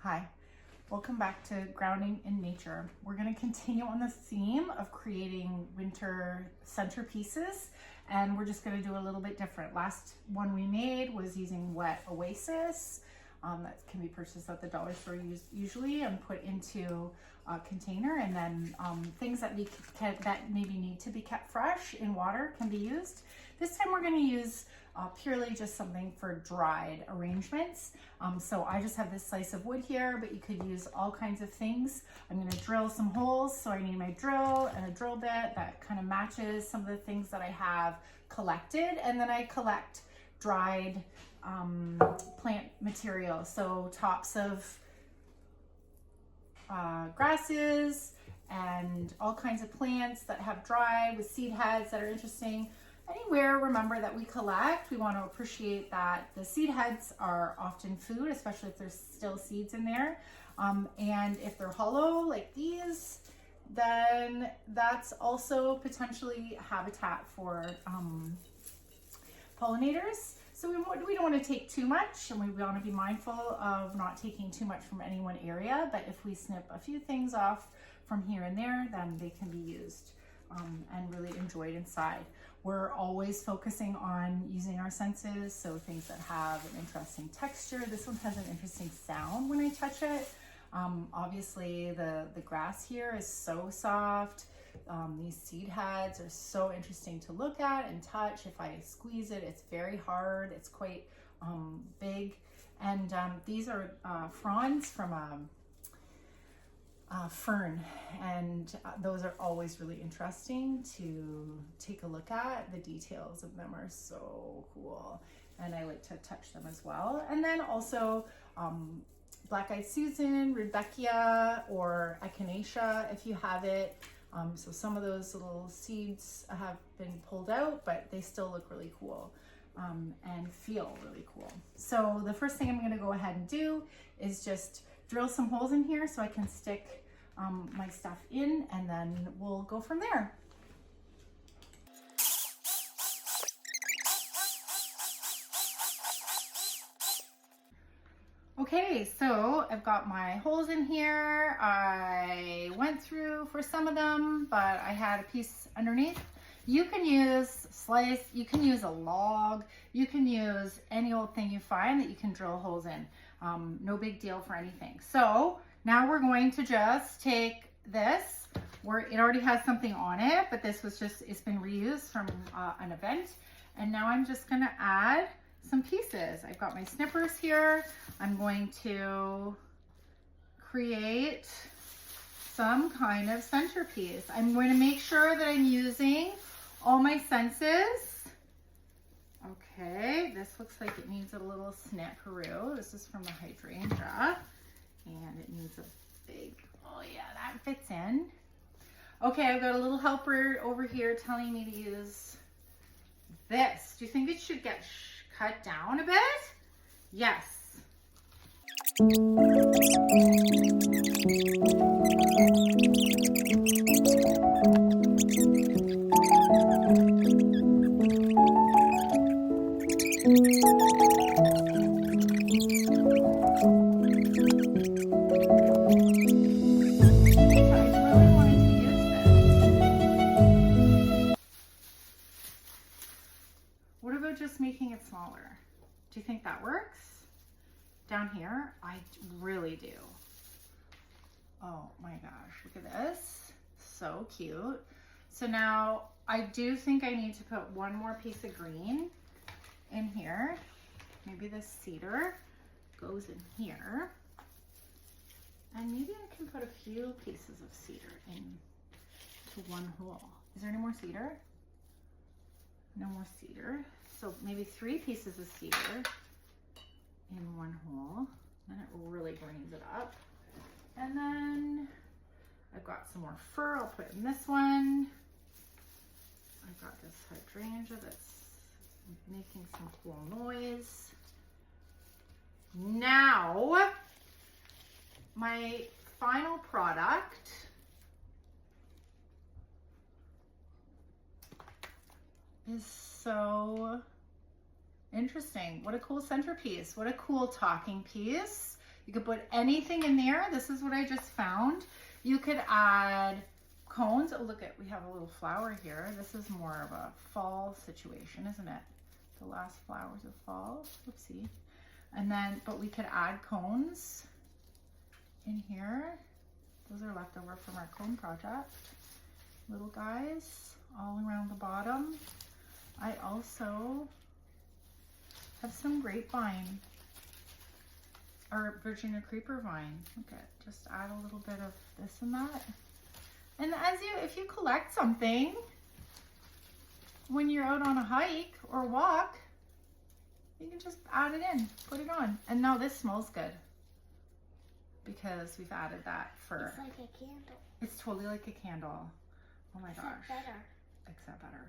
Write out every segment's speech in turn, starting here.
Hi, welcome back to Grounding in Nature. We're going to continue on the theme of creating winter centerpieces, and we're just going to do a little bit different. Last one we made was using wet oasis that can be purchased at the dollar store usually and put into a container, and then things that maybe need to be kept fresh in water can be used. This time we're going to use purely just something for dried arrangements. So I just have this slice of wood here, but you could use all kinds of things. I'm going to drill some holes, so I need my drill and a drill bit that kind of matches some of the things that I have collected, and then I collect dried plant material, so tops of grasses and all kinds of plants that have dried with seed heads that are interesting. Anywhere, remember, that we collect, we want to appreciate that the seed heads are often food, especially if there's still seeds in there. And if they're hollow like these, then that's also potentially habitat for pollinators. So we don't want to take too much, and we want to be mindful of not taking too much from any one area. But if we snip a few things off from here and there, then they can be used and really enjoyed inside. We're always focusing on using our senses, so things that have an interesting texture. This one has an interesting sound when I touch it. Obviously the grass here is so soft. These seed heads are so interesting to look at and touch. If I squeeze it, it's very hard. It's quite big. And these are fronds from a fern, and those are always really interesting to take a look at. The details of them are so cool, and I like to touch them as well. And then also black-eyed Susan, Rudbeckia, or Echinacea if you have it. So some of those little seeds have been pulled out, but they still look really cool and feel really cool. So the first thing I'm going to go ahead and do is just drill some holes in here so I can stick my stuff in, and then we'll go from there. Okay, so I've got my holes in here. I went through for some of them, but I had a piece underneath. You can use slice, you can use a log, you can use any old thing you find that you can drill holes in. No big deal for anything. So now we're going to just take this, where it already has something on it, but this was just, it's been reused from an event. And now I'm just gonna add some pieces. I've got my snippers here. I'm going to create some kind of centerpiece. I'm going to make sure that I'm using all my senses. Okay, this looks like it needs a little snapperoo. This is from the hydrangea, and it needs a big, oh yeah, that fits in. Okay, I've got a little helper over here telling me to use this. Do you think it should get cut down a bit? Yes. What about just making it smaller? Do you think that works? Down here, I really do. Oh my gosh, look at this. So cute. So now I do think I need to put one more piece of green in here. Maybe this cedar goes in here. And maybe I can put a few pieces of cedar into one hole. Is there any more cedar? No more cedar. So maybe 3 pieces of cedar in one hole. Then it really brings it up. And then I've got some more fir I'll put in this one. I've got this hydrangea that's making some cool noise. Now, my final product is so interesting. What a cool centerpiece. What a cool talking piece. You could put anything in there. This is what I just found. You could add cones. Oh, look at, we have a little flower here. This is more of a fall situation, isn't it? The last flowers of fall. Whoopsie. And then, but we could add cones in here. Those are left over from our cone project. Little guys all around the bottom. I also have some grapevine or Virginia creeper vine. Look at, just add a little bit of this and that. And if you collect something when you're out on a hike or walk, you can just add it in, put it on. And now this smells good because we've added that for. It's like a candle. It's totally like a candle. Oh my gosh. Except better.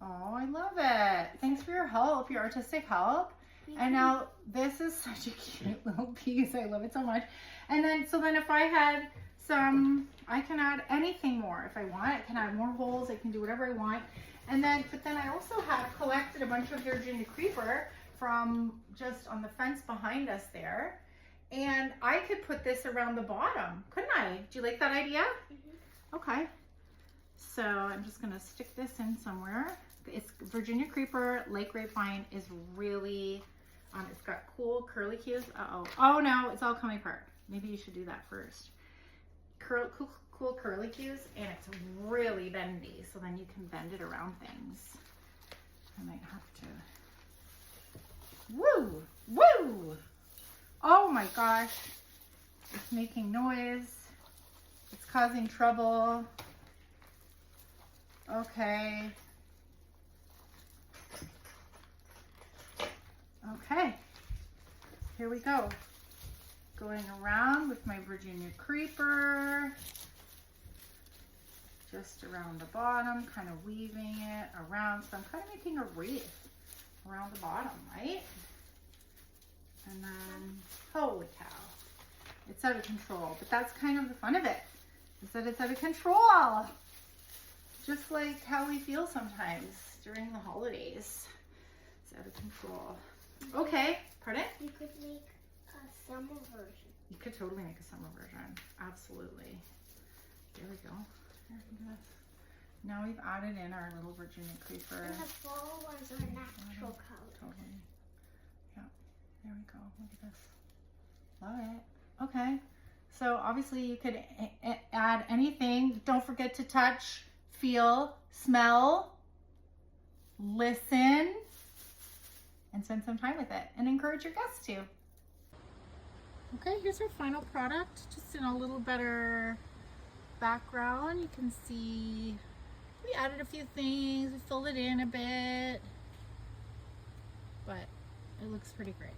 Oh, I love it. Thanks for your help, your artistic help. And now this is such a cute little piece. I love it so much. And then, so then if I had some, I can add anything more if I want. I can add more holes. I can do whatever I want. And then, but then I also have collected a bunch of Virginia creeper from just on the fence behind us there. And I could put this around the bottom, couldn't I? Do you like that idea? Mm-hmm. Okay. So I'm just gonna stick this in somewhere. It's Virginia creeper, lake grapevine is really, it's got cool curly cues. Uh-oh. Oh no, it's all coming apart. Maybe you should do that first. Cool curly cues, and it's really bendy, so then you can bend it around things. I might have to. Woo! Woo! Oh my gosh. It's making noise. It's causing trouble. Okay. Okay. Here we go. Going around with my Virginia creeper. Just around the bottom, kind of weaving it around. So I'm kind of making a wreath around the bottom, right? And then, holy cow, it's out of control. But that's kind of the fun of it, is that it's out of control. Just like how we feel sometimes during the holidays. It's out of control. Okay, pardon? You could make a summer version. You could totally make a summer version. Absolutely. There we go. Here, look at this. Now we've added in our little Virginia creeper. And the fall ones are natural colors. Totally. Yeah. There we go. Look at this. Love it. Okay. So obviously you could add anything. Don't forget to touch, feel, smell, listen, and spend some time with it and encourage your guests to. Okay, here's our final product, just in a little better background. You can see we added a few things, we filled it in a bit, but it looks pretty great.